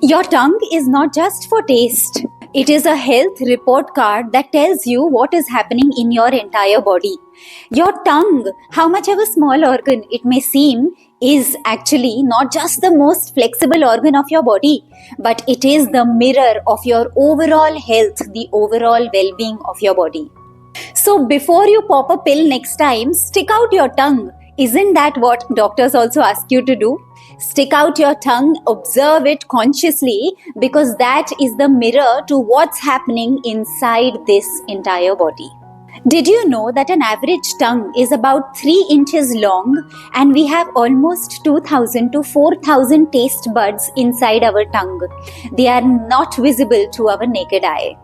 Your tongue is not just for taste. It is a health report card that tells you what is happening in your entire body. Your tongue, how much of a small organ it may seem, is actually not just the most flexible organ of your body, but it is the mirror of your overall health, the overall well-being of your body. So before you pop a pill next time, stick out your tongue. Isn't that what doctors also ask you to do? Stick out your tongue, observe it consciously, because that is the mirror to what's happening inside this entire body. Did you know that an average tongue is about 3 inches long and we have almost 2000 to 4000 taste buds inside our tongue? They are not visible to our naked eye.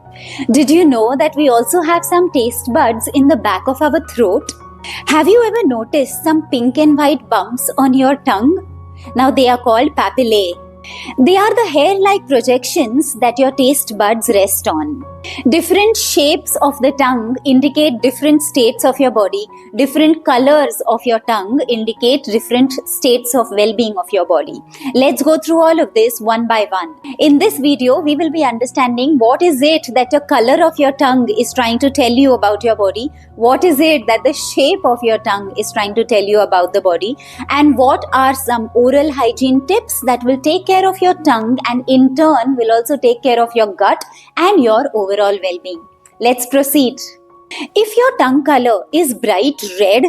Did you know that we also have some taste buds in the back of our throat? Have you ever noticed some pink and white bumps on your tongue? Now they are called papillae. They are the hair-like projections that your taste buds rest on. Different shapes of the tongue indicate different states of your body. Different colors of your tongue indicate different states of well-being of your body. Let's go through all of this one by one. In this video, we will be understanding what is it that the color of your tongue is trying to tell you about your body, what is it that the shape of your tongue is trying to tell you about the body, and what are some oral hygiene tips that will take care of your tongue and in turn will also take care of your gut and your overall well-being. Let's proceed. If your tongue color is bright red,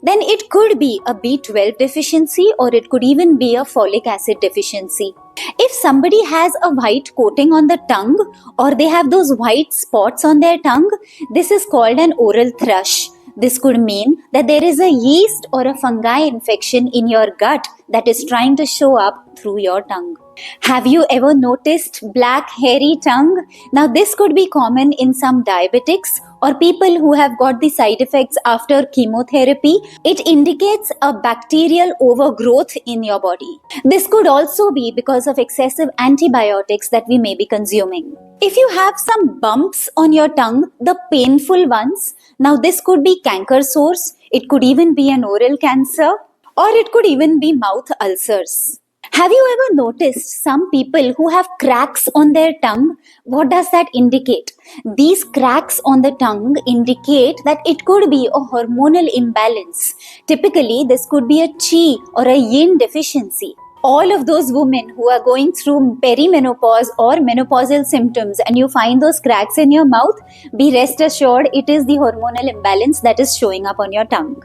then it could be a B12 deficiency or it could even be a folic acid deficiency. If somebody has a white coating on the tongue or they have those white spots on their tongue, this is called an oral thrush. This could mean that there is a yeast or a fungi infection in your gut that is trying to show up through your tongue. Have you ever noticed black hairy tongue? Now this could be common in some diabetics or people who have got the side effects after chemotherapy. It indicates a bacterial overgrowth in your body. This could also be because of excessive antibiotics that we may be consuming. If you have some bumps on your tongue, the painful ones, now this could be canker sores, it could even be an oral cancer, or it could even be mouth ulcers. Have you ever noticed some people who have cracks on their tongue? What does that indicate? These cracks on the tongue indicate that it could be a hormonal imbalance. Typically, this could be a qi or a yin deficiency. All of those women who are going through perimenopause or menopausal symptoms and you find those cracks in your mouth, be rest assured it is the hormonal imbalance that is showing up on your tongue.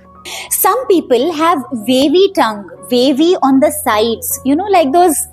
Some people have wavy tongue, wavy on the sides, like those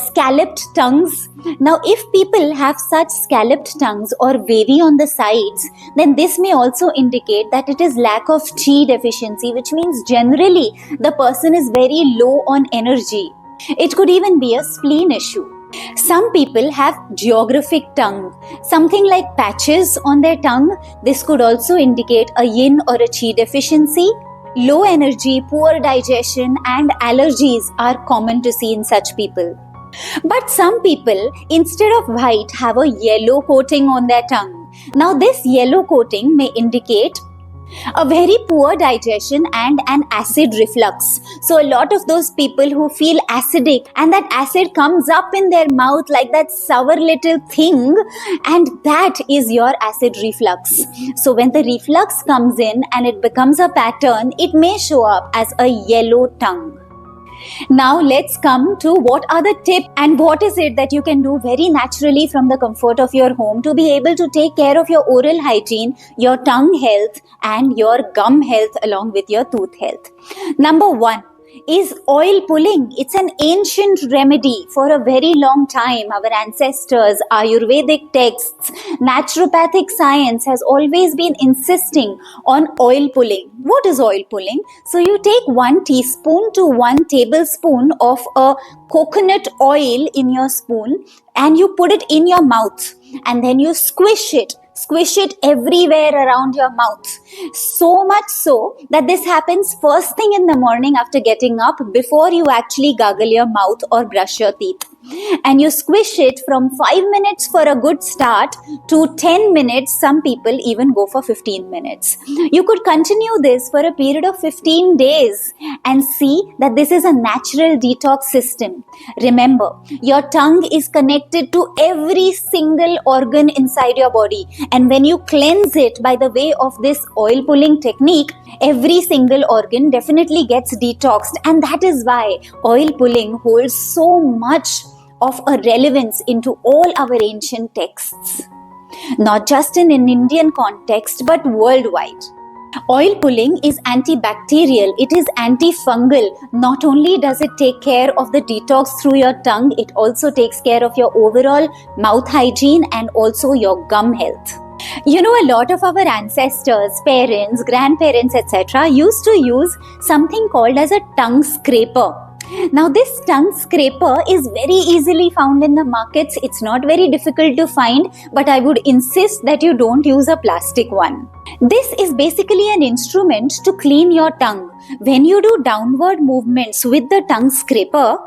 scalloped tongues. Now, if people have such scalloped tongues or wavy on the sides, then this may also indicate that it is lack of qi deficiency, which means generally the person is very low on energy. It could even be a spleen issue. Some people have geographic tongue, something like patches on their tongue. This could also indicate a yin or a qi deficiency. Low energy, poor digestion, and allergies are common to see in such people. But some people, instead of white, have a yellow coating on their tongue. Now, this yellow coating may indicate a very poor digestion and an acid reflux. So a lot of those people who feel acidic and that acid comes up in their mouth like that sour little thing, and that is your acid reflux. So when the reflux comes in and it becomes a pattern, it may show up as a yellow tongue. Now let's come to what are the tips and what is it that you can do very naturally from the comfort of your home to be able to take care of your oral hygiene, your tongue health and your gum health along with your tooth health. Number 1 is oil pulling. It's an ancient remedy for a very long time. Our ancestors, Ayurvedic texts, naturopathic science has always been insisting on oil pulling. What is oil pulling? So you take 1 teaspoon to 1 tablespoon of a coconut oil in your spoon and you put it in your mouth and then you squish it everywhere around your mouth. So much so that this happens first thing in the morning after getting up before you actually gargle your mouth or brush your teeth. And you squish it from 5 minutes for a good start to 10 minutes. Some people even go for 15 minutes. You could continue this for a period of 15 days and see that this is a natural detox system. Remember, your tongue is connected to every single organ inside your body, and when you cleanse it by the way of this oil pulling technique, every single organ definitely gets detoxed, and that is why oil pulling holds so much of a relevance into all our ancient texts, not just in an Indian context but worldwide. Oil pulling is antibacterial, it is antifungal. Not only does it take care of the detox through your tongue, it also takes care of your overall mouth hygiene and also your gum health. You know, a lot of our ancestors, parents, grandparents, etc. used to use something called as a tongue scraper. Now, this tongue scraper is very easily found in the markets. It's not very difficult to find, but I would insist that you don't use a plastic one. This is basically an instrument to clean your tongue. When you do downward movements with the tongue scraper,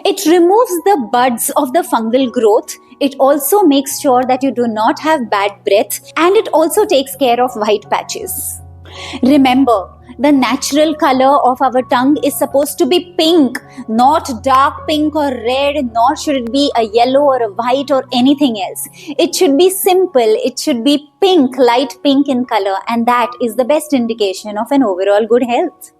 it removes the buds of the fungal growth. It also makes sure that you do not have bad breath, and it also takes care of white patches. Remember, the natural color of our tongue is supposed to be pink, not dark pink or red, nor should it be a yellow or a white or anything else. It should be simple, it should be pink, light pink in color, and that is the best indication of an overall good health.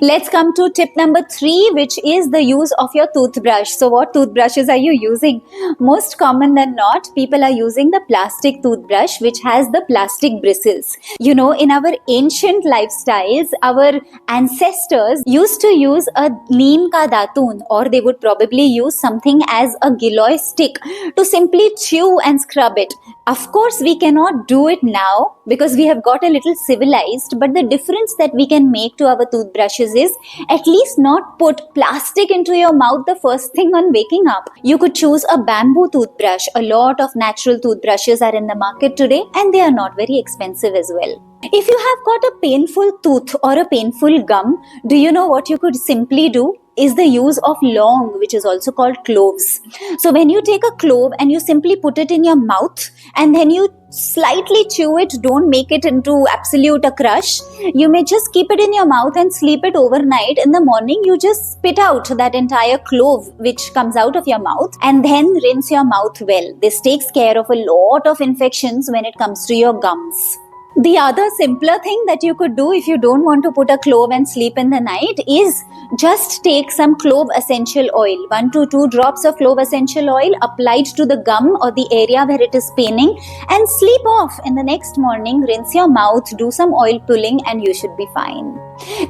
Let's come to tip number 3, which is the use of your toothbrush. So what toothbrushes are you using? Most common than not, people are using the plastic toothbrush which has the plastic bristles. You know, in our ancient lifestyles, our ancestors used to use a neem ka datun, or they would probably use something as a giloy stick to simply chew and scrub it. Of course, we cannot do it now because we have got a little civilized, but the difference that we can make to our toothbrushes is at least not put plastic into your mouth the first thing on waking up. You could choose a bamboo toothbrush. A lot of natural toothbrushes are in the market today, and they are not very expensive as well. If you have got a painful tooth or a painful gum, do you know what you could simply do? Is the use of long, which is also called cloves. So when you take a clove and you simply put it in your mouth and then you slightly chew it, don't make it into absolute a crush. You may just keep it in your mouth and sleep it overnight. In the morning, you just spit out that entire clove which comes out of your mouth and then rinse your mouth well. This takes care of a lot of infections when it comes to your gums. The other simpler thing that you could do if you don't want to put a clove and sleep in the night is just take some clove essential oil, 1 to 2 drops of clove essential oil applied to the gum or the area where it is paining, and sleep off. In the next morning, rinse your mouth, do some oil pulling, and you should be fine.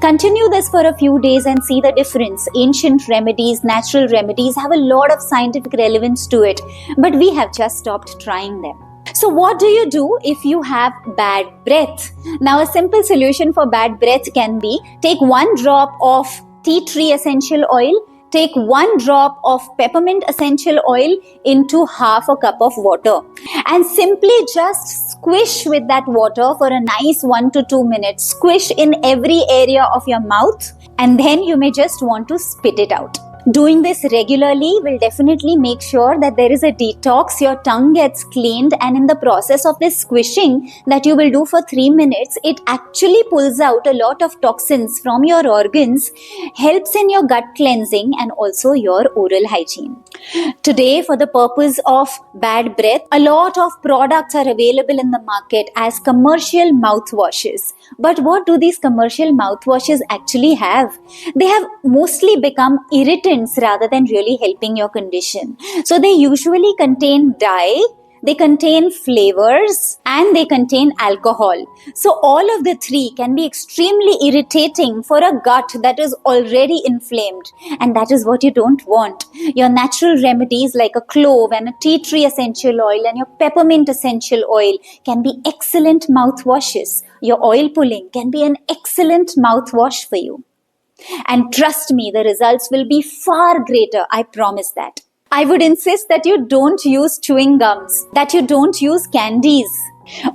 Continue this for a few days and see the difference. Ancient remedies, natural remedies have a lot of scientific relevance to it, but we have just stopped trying them. So what do you do if you have bad breath? Now, a simple solution for bad breath can be take 1 drop of tea tree essential oil, take 1 drop of peppermint essential oil into half a cup of water and simply just squish with that water for a nice 1 to 2 minutes. Squish in every area of your mouth, and then you may just want to spit it out. Doing this regularly will definitely make sure that there is a detox, your tongue gets cleaned, and in the process of this squishing that you will do for 3 minutes, it actually pulls out a lot of toxins from your organs, helps in your gut cleansing and also your oral hygiene. Today, for the purpose of bad breath, a lot of products are available in the market as commercial mouthwashes. But what do these commercial mouthwashes actually have? They have mostly become irritants rather than really helping your condition. So they usually contain dye, they contain flavors, and they contain alcohol. So all of the 3 can be extremely irritating for a gut that is already inflamed, and that is what you don't want. Your natural remedies like a clove and a tea tree essential oil and your peppermint essential oil can be excellent mouthwashes. Your oil pulling can be an excellent mouthwash for you. And trust me, the results will be far greater, I promise that. I would insist that you don't use chewing gums, that you don't use candies,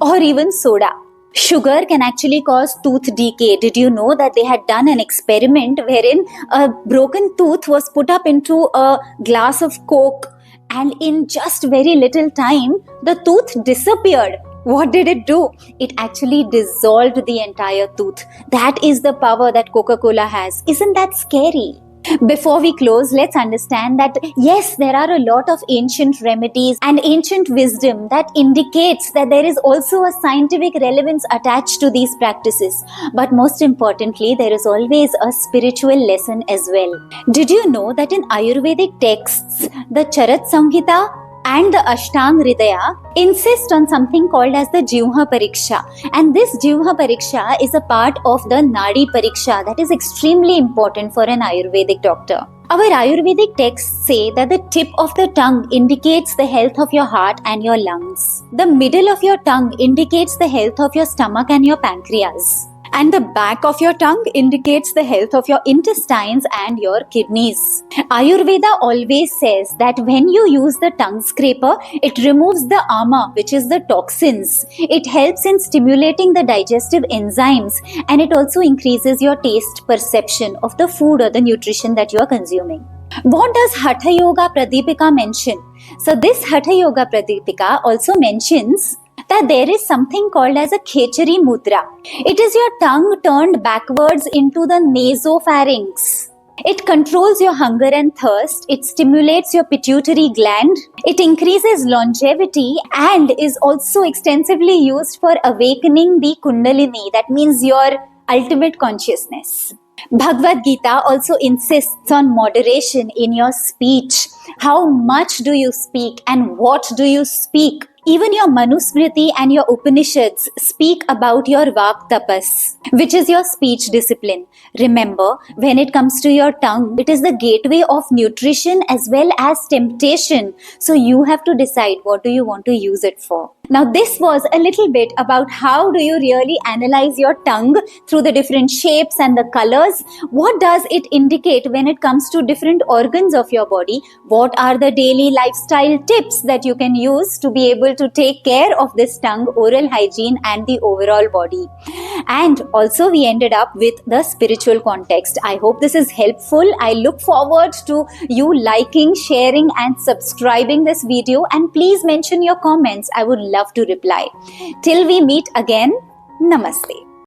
or even soda. Sugar can actually cause tooth decay. Did you know that they had done an experiment wherein a broken tooth was put up into a glass of Coke, and in just very little time, the tooth disappeared? What did it do? It actually dissolved the entire tooth. That is the power that Coca-Cola has. Isn't that scary? Before we close, let's understand that yes, there are a lot of ancient remedies and ancient wisdom that indicates that there is also a scientific relevance attached to these practices. But most importantly, there is always a spiritual lesson as well. Did you know that in Ayurvedic texts, the Charat Samhita and the Ashtang Hridaya insist on something called as the Jivha Pariksha, and this Jivha Pariksha is a part of the Nadi Pariksha that is extremely important for an Ayurvedic doctor. Our Ayurvedic texts say that the tip of the tongue indicates the health of your heart and your lungs. The middle of your tongue indicates the health of your stomach and your pancreas. And the back of your tongue indicates the health of your intestines and your kidneys. Ayurveda always says that when you use the tongue scraper, it removes the ama, which is the toxins. It helps in stimulating the digestive enzymes, and it also increases your taste perception of the food or the nutrition that you are consuming. What does Hatha Yoga Pradipika mention? So this Hatha Yoga Pradipika also mentions that there is something called as a Khechari Mudra. It is your tongue turned backwards into the nasopharynx. It controls your hunger and thirst, it stimulates your pituitary gland, it increases longevity, and is also extensively used for awakening the Kundalini, that means your ultimate consciousness. Bhagavad Gita also insists on moderation in your speech. How much do you speak and what do you speak? Even your Manusmriti and your Upanishads speak about your Vak Tapas, which is your speech discipline. Remember, when it comes to your tongue, it is the gateway of nutrition as well as temptation. So you have to decide what do you want to use it for. Now this was a little bit about how do you really analyze your tongue through the different shapes and the colors. What does it indicate when it comes to different organs of your body? What are the daily lifestyle tips that you can use to be able to take care of this tongue, oral hygiene and the overall body? And also we ended up with the spiritual context. I hope this is helpful. I look forward to you liking, sharing and subscribing this video, and please mention your comments. I would love to reply. Till we meet again, Namaste.